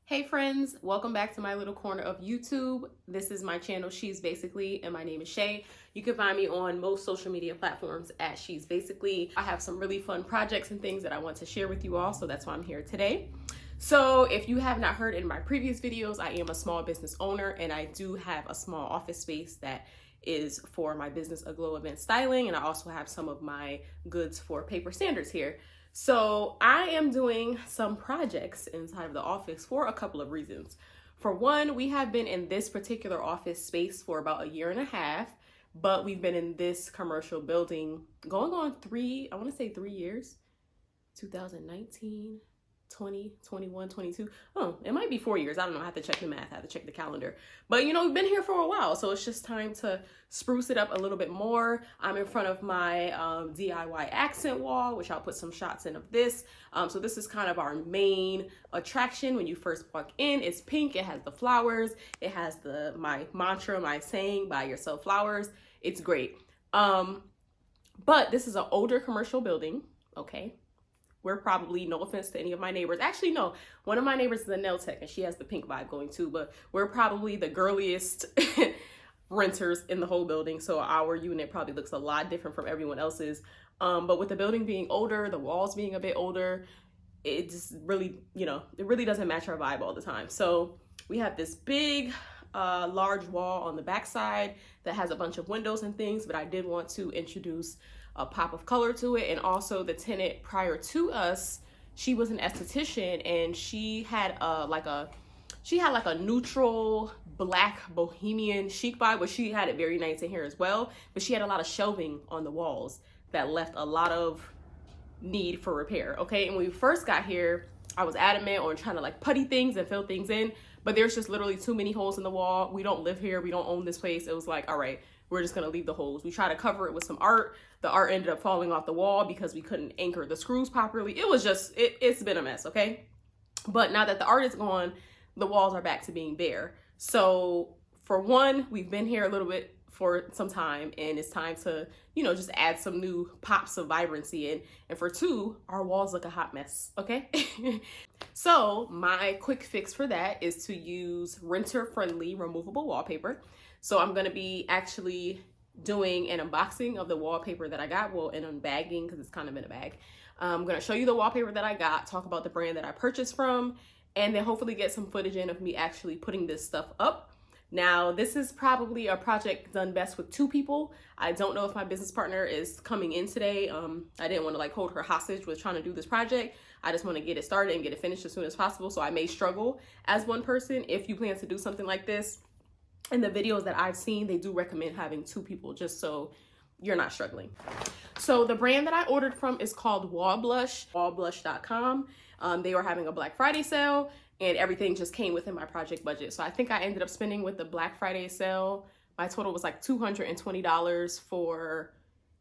Hey friends, welcome back to my little corner of YouTube. This is my channel, She's Basically, and my name is Shay. You can find me on most social media platforms at She's Basically. I have some really fun projects and things that I want to share with you all, so that's why I'm here today. So if you have not heard in my previous videos, I am a small business owner and I do have a small office space that is for my business, Aglow Event Styling, and I also have some of my goods for Paper Standards here. So I am doing some projects inside of the office for a couple of reasons. For one, we have been in this particular office space for about a year and a half, but we've been in this commercial building going on I want to say 3 years, 2019, 20, 21, 22. Oh, it might be 4 years. I don't know. I have to check the math. I have to check the calendar. But you know, we've been here for a while, so it's just time to spruce it up a little bit more. I'm in front of my DIY accent wall, which I'll put some shots in of this. So this is kind of our main attraction when you first walk in. It's pink. It has the flowers. It has my mantra, my saying, buy yourself flowers. It's great. But this is an older commercial building. Okay. We're probably, no offense to any of my neighbors. Actually, no. One of my neighbors is a nail tech and she has the pink vibe going too, but we're probably the girliest renters in the whole building. So our unit probably looks a lot different from everyone else's. But with the building being older, the walls being a bit older, it just really, it really doesn't match our vibe all the time. So we have this big, large wall on the backside that has a bunch of windows and things, but I did want to introduce a pop of color to it. And also the tenant prior to us, she was an esthetician and she had like a neutral black bohemian chic vibe, but she had it very nice in here as well. But she had a lot of shelving on the walls that left a lot of need for repair. Okay, and when we first got here, I was adamant on trying to like putty things and fill things in, but there's just literally too many holes in the wall. We don't live here, we don't own this place. It was like, all right, we're just gonna leave the holes. We tried to cover it with some art. The art ended up falling off the wall because we couldn't anchor the screws properly. It was just, it's been a mess, okay? But now that the art is gone, the walls are back to being bare. So for one, we've been here a little bit for some time and it's time to, just add some new pops of vibrancy in. And for two, our walls look a hot mess, okay? So my quick fix for that is to use renter-friendly removable wallpaper. So I'm gonna be actually doing an unboxing of the wallpaper that I got, well, an unbagging because it's kind of in a bag. I'm gonna show you the wallpaper that I got, talk about the brand that I purchased from, and then hopefully get some footage in of me actually putting this stuff up. Now, this is probably a project done best with two people. I don't know if my business partner is coming in today. I didn't want to like hold her hostage with trying to do this project. I just want to get it started and get it finished as soon as possible. So I may struggle as one person. If you plan to do something like this, in the videos that I've seen, they do recommend having two people just so you're not struggling. So the brand that I ordered from is called Wallblush, wallblush.com. They were having a Black Friday sale and everything just came within my project budget. So I think I ended up spending with the Black Friday sale, my total was like $220 for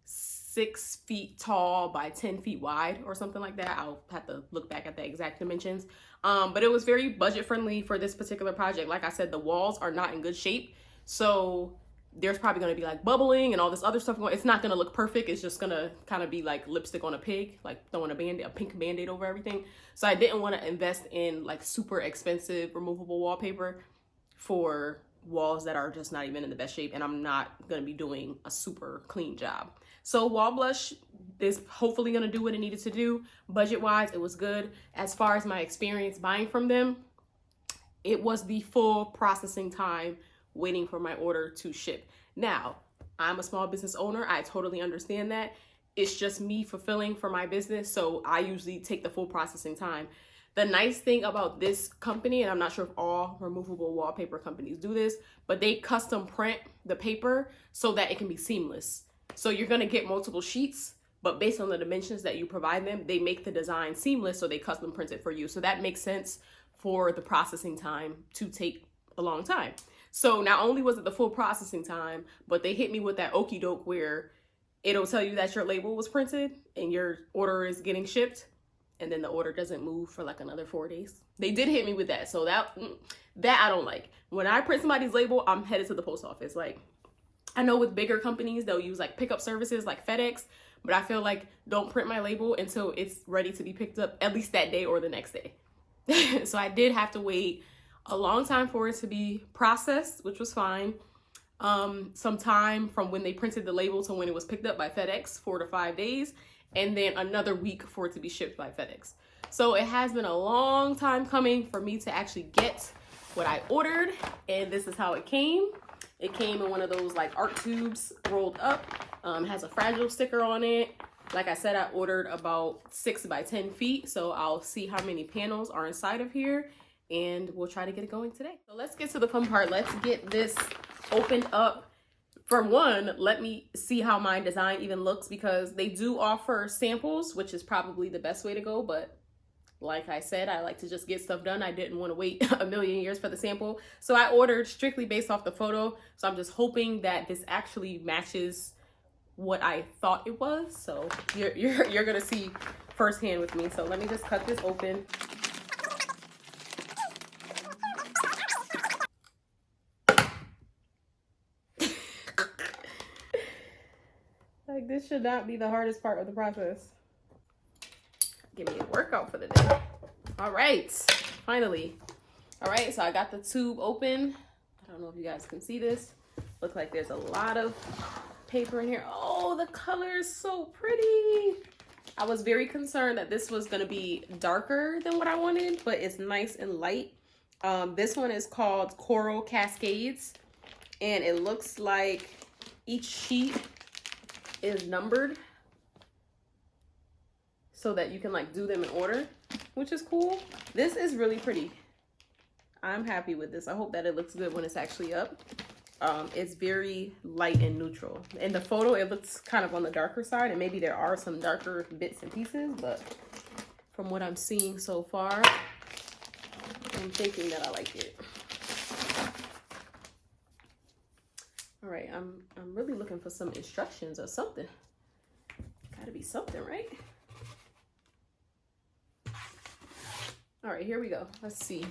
6 feet tall by 10 feet wide or something like that. I'll have to look back at the exact dimensions. But it was very budget friendly for this particular project. Like I said, the walls are not in good shape. So there's probably going to be like bubbling and all this other stuff going. It's not going to look perfect. It's just going to kind of be like lipstick on a pig, like throwing a pink band-aid over everything. So I didn't want to invest in like super expensive removable wallpaper for walls that are just not even in the best shape. And I'm not going to be doing a super clean job. So Wallblush is hopefully going to do what it needed to do. Budget-wise, it was good. As far as my experience buying from them, it was the full processing time waiting for my order to ship. Now, I'm a small business owner. I totally understand that. It's just me fulfilling for my business, so I usually take the full processing time. The nice thing about this company, and I'm not sure if all removable wallpaper companies do this, but they custom print the paper so that it can be seamless. So you're gonna get multiple sheets, but based on the dimensions that you provide them, they make the design seamless, so they custom print it for you. So that makes sense for the processing time to take a long time. So not only was it the full processing time, but they hit me with that okie doke where it'll tell you that your label was printed and your order is getting shipped, and then the order doesn't move for like another 4 days. They did hit me with that. So that I don't like. When I print somebody's label, I'm headed to the post office. Like, I know with bigger companies, they'll use like pickup services like FedEx, but I feel like don't print my label until it's ready to be picked up at least that day or the next day. So I did have to wait a long time for it to be processed, which was fine. Some time from when they printed the label to when it was picked up by FedEx, 4 to 5 days, and then another week for it to be shipped by FedEx. So it has been a long time coming for me to actually get what I ordered, and this is how it came. It came in one of those like art tubes rolled up. It has a fragile sticker on it. Like I said, I ordered about 6 by 10 feet, so I'll see how many panels are inside of here, and we'll try to get it going today. So let's get to the fun part. Let's get this opened up. For one, let me see how my design even looks, because they do offer samples, which is probably the best way to go, but like I said, I like to just get stuff done. I didn't want to wait a million years for the sample. So I ordered strictly based off the photo. So I'm just hoping that this actually matches what I thought it was. So you're gonna see firsthand with me. So let me just cut this open. Like, this should not be the hardest part of the process. Give me a workout for the day. All right, finally. All right, so I got the tube open. I don't know if you guys can see this. Look like there's a lot of paper in here. Oh, the color is so pretty. I was very concerned that this was gonna be darker than what I wanted, but it's nice and light. This one is called Coral Cascades, and it looks like each sheet is numbered so that you can like do them in order, which is cool. This is really pretty. I'm happy with this. I hope that it looks good when it's actually up. It's very light and neutral. In the photo, it looks kind of on the darker side, and maybe there are some darker bits and pieces, but from what I'm seeing so far, I'm thinking that I like it. All right, I'm really looking for some instructions or something. Gotta be something, right? All right, here we go. Let's see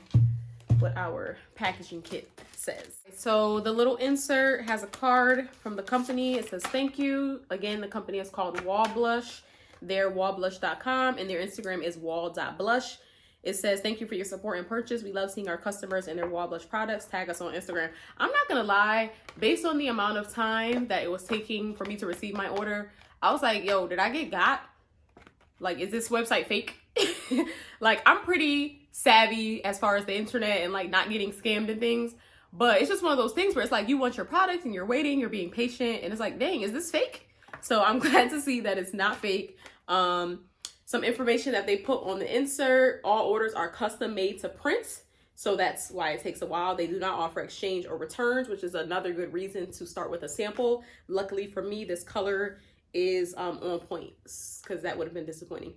what our packaging kit says. So the little insert has a card from the company. It says thank you. Again, the company is called Wall Blush. They're wallblush.com, and their Instagram is wall.blush. It says, thank you for your support and purchase. We love seeing our customers and their Wall Blush products. Tag us on Instagram. I'm not gonna lie, based on the amount of time that it was taking for me to receive my order, I was like, yo, did I get got? Like, is this website fake? Like, I'm pretty savvy as far as the internet and like not getting scammed and things. But it's just one of those things where it's like you want your product and you're waiting, you're being patient, and it's like, dang, is this fake? So I'm glad to see that it's not fake. Some information that they put on the insert: all orders are custom made to print, so that's why it takes a while. They do not offer exchange or returns, which is another good reason to start with a sample. Luckily for me, this color is on point, because that would have been disappointing.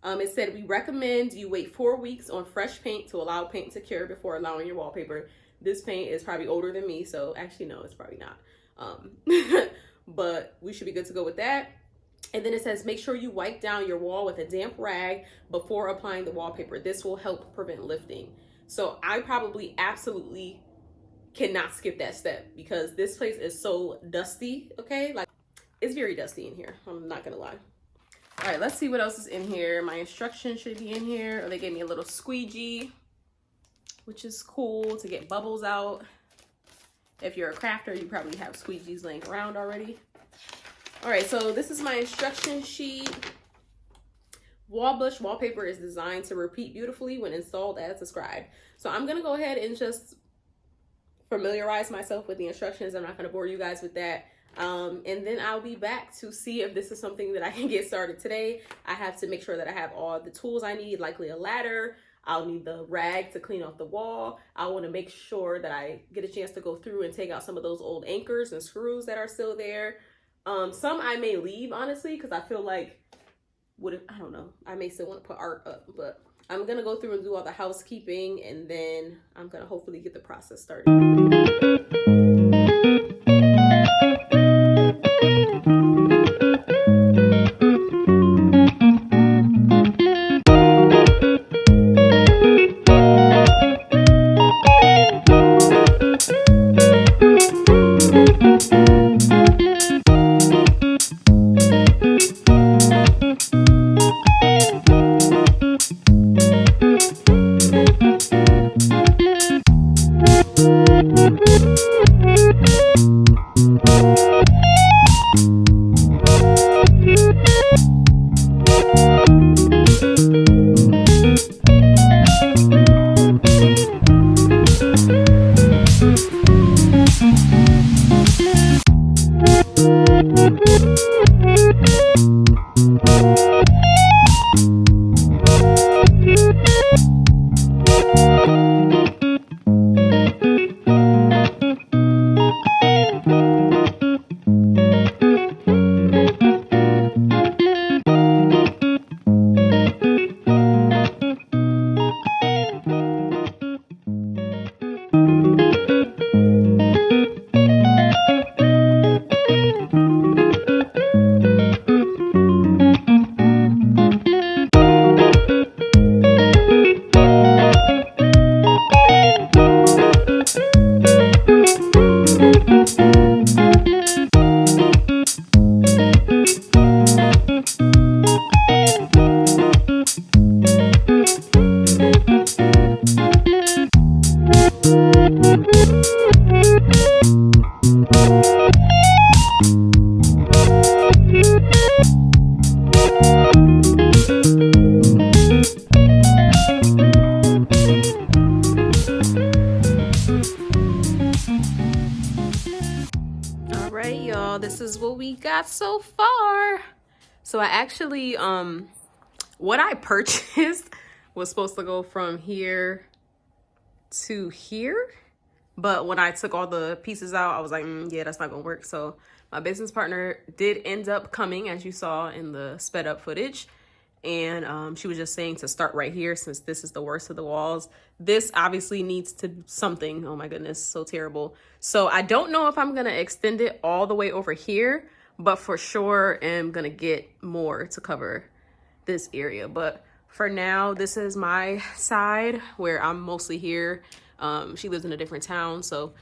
It said, we recommend you wait 4 weeks on fresh paint to allow paint to cure before allowing your wallpaper. This paint is probably older than me, so actually no, it's probably not. But we should be good to go with that. And then it says, make sure you wipe down your wall with a damp rag before applying the wallpaper. This will help prevent lifting. So I probably absolutely cannot skip that step, because this place is so dusty, okay? Like, it's very dusty in here, I'm not gonna lie. All right, let's see what else is in here. My instructions should be in here. Or they gave me a little squeegee, which is cool to get bubbles out. If you're a crafter, you probably have squeegees laying around already. All right, so this is my instruction sheet. Wall Blush wallpaper is designed to repeat beautifully when installed as described. So I'm gonna go ahead and just familiarize myself with the instructions. I'm not gonna bore you guys with that. And then I'll be back to see if this is something that I can get started today. I have to make sure that I have all the tools I need, likely a ladder. I'll need the rag to clean off the wall. I want to make sure that I get a chance to go through and take out some of those old anchors and screws that are still there. Some I may leave, honestly, because I feel like, I don't know, I may still want to put art up, but I'm going to go through and do all the housekeeping, and then I'm going to hopefully get the process started. got so far. So I actually, what I purchased was supposed to go from here to here. But when I took all the pieces out, I was like, yeah, that's not gonna work. So my business partner did end up coming, as you saw in the sped up footage. And she was just saying to start right here since this is the worst of the walls. This obviously needs to something. Oh my goodness, so terrible. So I don't know if I'm gonna extend it all the way over here, but for sure am gonna get more to cover this area. But for now, this is my side where I'm mostly here. She lives in a different town, so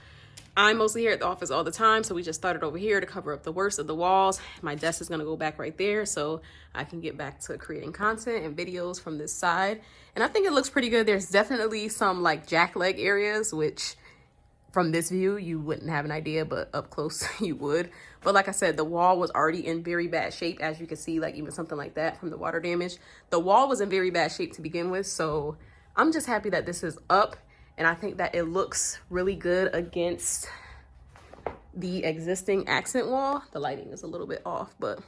I'm mostly here at the office all the time. So we just started over here to cover up the worst of the walls. My desk is gonna go back right there so I can get back to creating content and videos from this side. And I think it looks pretty good. There's definitely some like jack leg areas, which from this view, you wouldn't have an idea, but up close you would. But like I said, the wall was already in very bad shape. As you can see, like even something like that from the water damage, the wall was in very bad shape to begin with. So I'm just happy that this is up. And I think that it looks really good against the existing accent wall. The lighting is a little bit off, but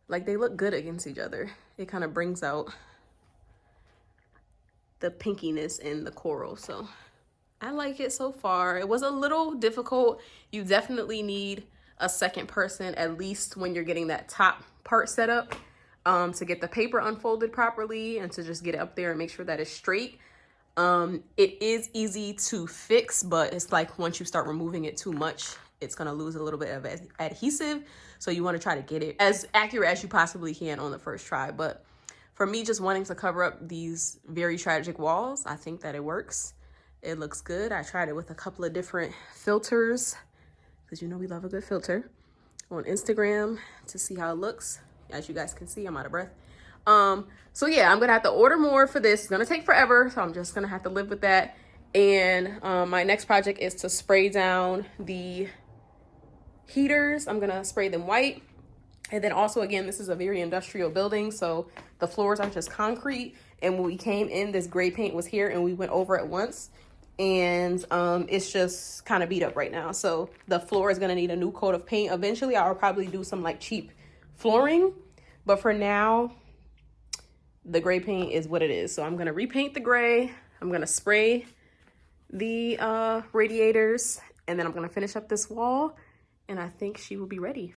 like they look good against each other. It kind of brings out the pinkiness in the coral. So I like it so far. It was a little difficult. You definitely need a second person, at least when you're getting that top part set up, to get the paper unfolded properly and to just get it up there and make sure that it's straight. It is easy to fix, but it's like once you start removing it too much, it's gonna lose a little bit of adhesive. So you want to try to get it as accurate as you possibly can on the first try. But for me, just wanting to cover up these very tragic walls, I think that it works. It looks good. I tried it with a couple of different filters because you know we love a good filter on Instagram to see how it looks. As you guys can see, I'm out of breath. So yeah, I'm gonna have to order more for this. It's gonna take forever, so I'm just gonna have to live with that. And my next project is to spray down the heaters. I'm gonna spray them white. And then also, again, this is a very industrial building, so the floors are just concrete. And when we came in, this gray paint was here and we went over it once. And it's just kind of beat up right now. So the floor is gonna need a new coat of paint. Eventually, I'll probably do some like cheap flooring. But for now, the gray paint is what it is. So I'm gonna repaint the gray. I'm gonna spray the radiators, and then I'm gonna finish up this wall, and I think she will be ready.